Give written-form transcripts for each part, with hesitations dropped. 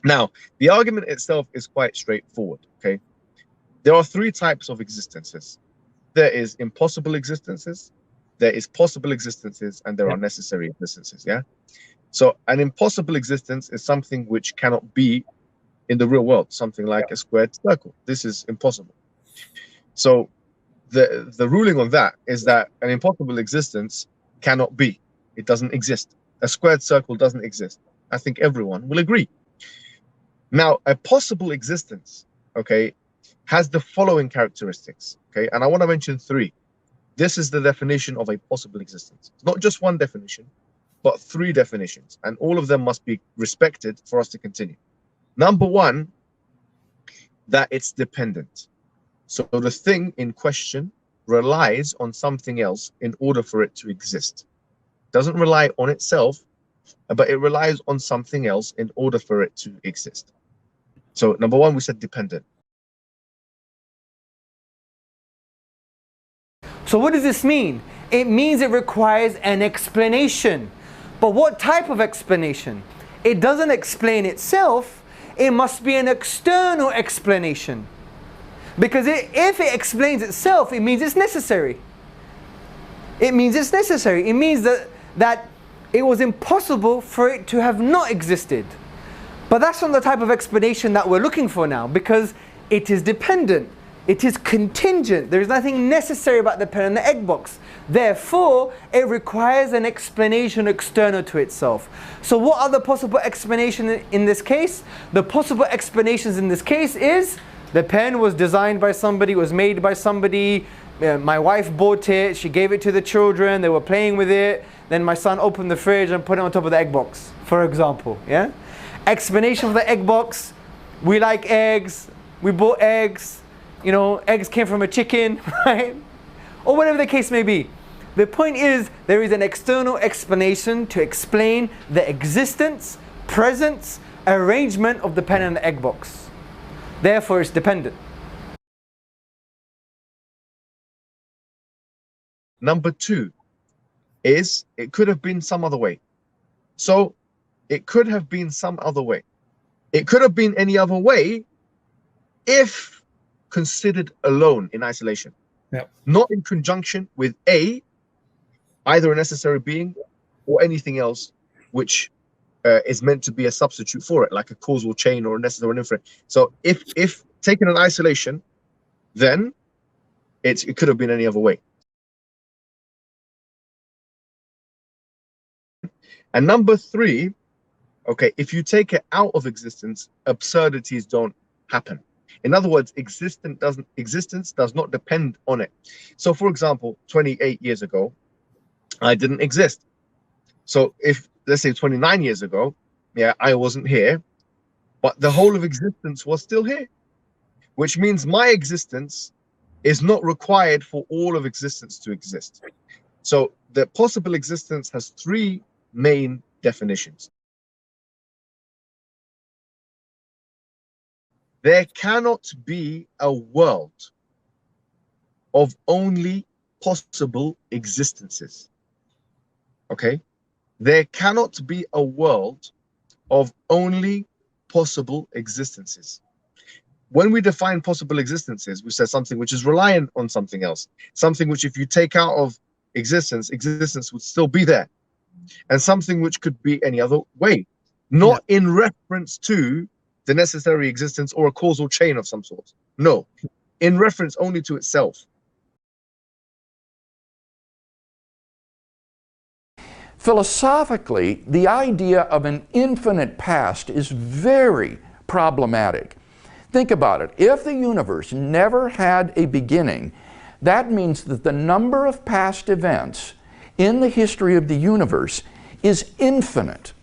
Now, the argument itself is quite straightforward, okay? There are three types of existences. There is impossible existences, there is possible existences, and there are necessary existences, yeah? So an impossible existence is something which cannot be in the real world, something like a squared circle. This is impossible. So the ruling on that is that an impossible existence cannot be. It doesn't exist. A squared circle doesn't exist. I think everyone will agree. Now, a possible existence, okay, has the following characteristics, okay? And I want to mention three. This is the definition of a possible existence. It's not just one definition, but three definitions, and all of them must be respected for us to continue. Number one, that it's dependent. So the thing in question relies on something else in order for it to exist. It doesn't rely on itself, but it relies on something else in order for it to exist. So number one, we said dependent. So what does this mean? It means it requires an explanation. But what type of explanation? It doesn't explain itself. It must be an external explanation. Because if it explains itself, it means it's necessary. It means it's necessary. It means that it was impossible for it to have not existed. But that's not the type of explanation that we're looking for now, because it is dependent. It is contingent. There is nothing necessary about the pen and the egg box. Therefore, it requires an explanation external to itself. So what are the possible explanations in this case? The possible explanations in this case is the pen was designed by somebody, was made by somebody, my wife bought it, she gave it to the children, they were playing with it, then my son opened the fridge and put it on top of the egg box, for example. Yeah? Explanation for the egg box, we like eggs, we bought eggs, you know, eggs came from a chicken, right? Or whatever the case may be. The point is, there is an external explanation to explain the existence, presence, arrangement of the pen and the egg box. Therefore, it's dependent. Number two is it could have been some other way. So it could have been some other way. It could have been any other way if considered alone in isolation. Yep. Not in conjunction with either a necessary being or anything else which is meant to be a substitute for it, like a causal chain or a necessary or an inferent. So if taken in isolation, then it could have been any other way. And number three, okay, if you take it out of existence, absurdities don't happen. In other words, existence does not depend on it. So for example, 28 years ago, I didn't exist. So if, let's say 29 years ago, yeah, I wasn't here, but the whole of existence was still here, which means my existence is not required for all of existence to exist. So the possible existence has three main definitions. There cannot be a world of only possible existences. Okay? There cannot be a world of only possible existences. When we define possible existences, we say something which is reliant on something else. Something which, if you take out of existence, existence would still be there. And something which could be any other way. Not in reference to the necessary existence or a causal chain of some sort. No, in reference only to itself. Philosophically, the idea of an infinite past is very problematic. Think about it. If the universe never had a beginning, that means that the number of past events in the history of the universe is infinite.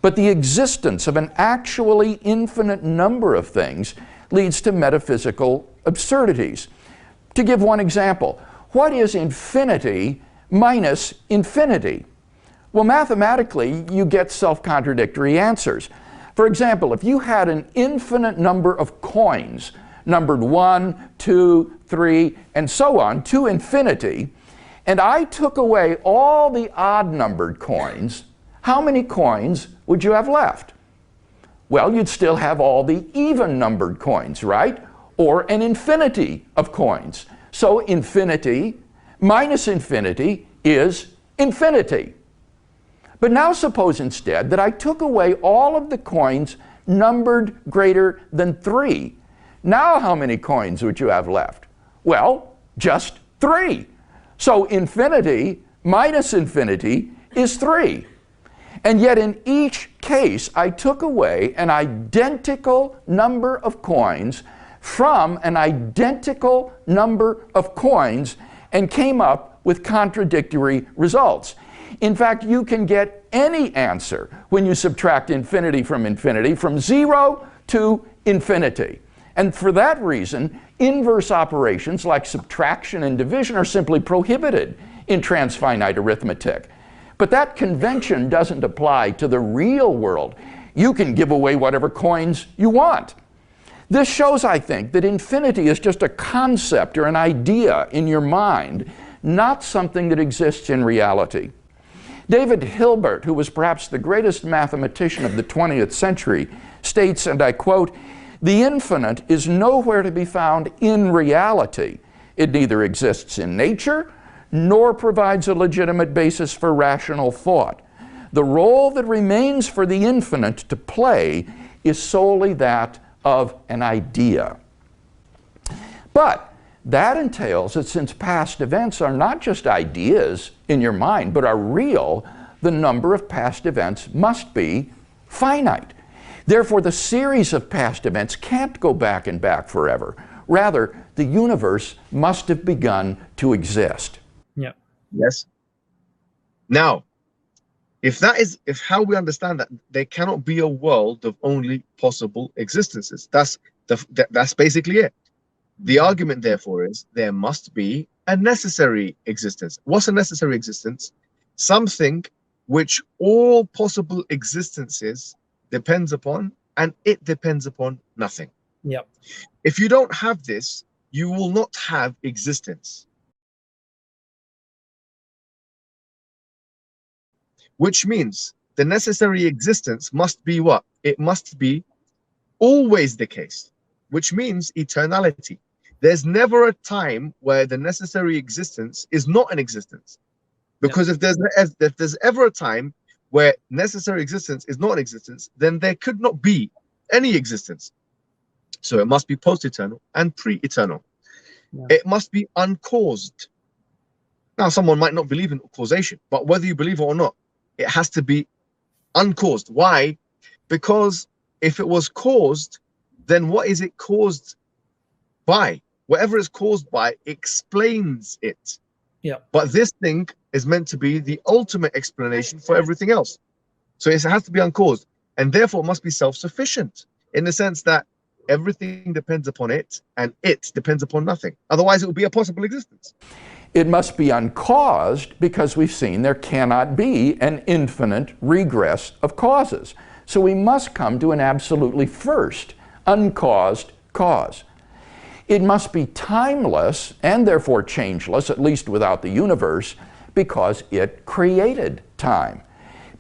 But the existence of an actually infinite number of things leads to metaphysical absurdities. To give one example, what is infinity minus infinity? Well, mathematically, you get self-contradictory answers. For example, if you had an infinite number of coins, numbered 1, 2, 3, and so on, to infinity, and I took away all the odd-numbered coins, how many coins would you have left? Well, you'd still have all the even-numbered coins, right? Or an infinity of coins. So infinity minus infinity is infinity. But now suppose instead that I took away all of the coins numbered greater than 3. Now how many coins would you have left? Well, just 3. So infinity minus infinity is 3. And yet in each case, I took away an identical number of coins from an identical number of coins and came up with contradictory results. In fact, you can get any answer when you subtract infinity, from 0 to infinity. And for that reason, inverse operations like subtraction and division are simply prohibited in transfinite arithmetic. But that convention doesn't apply to the real world. You can give away whatever coins you want. This shows, I think, that infinity is just a concept or an idea in your mind, not something that exists in reality. David Hilbert, who was perhaps the greatest mathematician of the 20th century, states, and I quote, "The infinite is nowhere to be found in reality. It neither exists in nature, nor provides a legitimate basis for rational thought. The role that remains for the infinite to play is solely that of an idea." But that entails that since past events are not just ideas in your mind, but are real, the number of past events must be finite. Therefore, the series of past events can't go back and back forever. Rather, the universe must have begun to exist. Yeah. Yes. Now, if how we understand that, there cannot be a world of only possible existences. That's basically it. The argument, therefore, is there must be a necessary existence. What's a necessary existence? Something which all possible existences depends upon, and it depends upon nothing. Yep. If you don't have this, you will not have existence. Which means the necessary existence must be what? It must be always the case, which means eternality. There's never a time where the necessary existence is not an existence. Because if there's ever a time where necessary existence is not an existence, then there could not be any existence. So it must be post-eternal and pre-eternal. Yeah. It must be uncaused. Now, someone might not believe in causation, but whether you believe it or not, it has to be uncaused. Why? Because if it was caused, then what is it caused by? Whatever it's caused by explains it. Yeah. But this thing is meant to be the ultimate explanation for everything else. So it has to be uncaused, and therefore must be self-sufficient in the sense that everything depends upon it and it depends upon nothing. Otherwise, it would be a possible existence. It must be uncaused because we've seen there cannot be an infinite regress of causes. So we must come to an absolutely first, uncaused cause. It must be timeless and therefore changeless, at least without the universe, because it created time.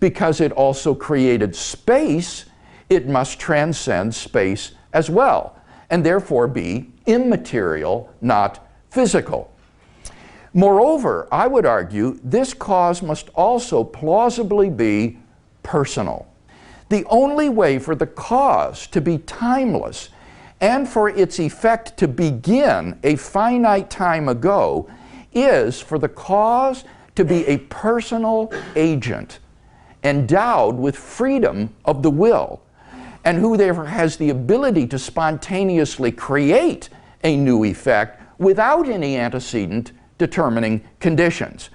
Because it also created space, it must transcend space as well, and therefore be immaterial, not physical. Moreover, I would argue this cause must also plausibly be personal. The only way for the cause to be timeless and for its effect to begin a finite time ago is for the cause to be a personal agent, endowed with freedom of the will, and who therefore has the ability to spontaneously create a new effect without any antecedent determining conditions.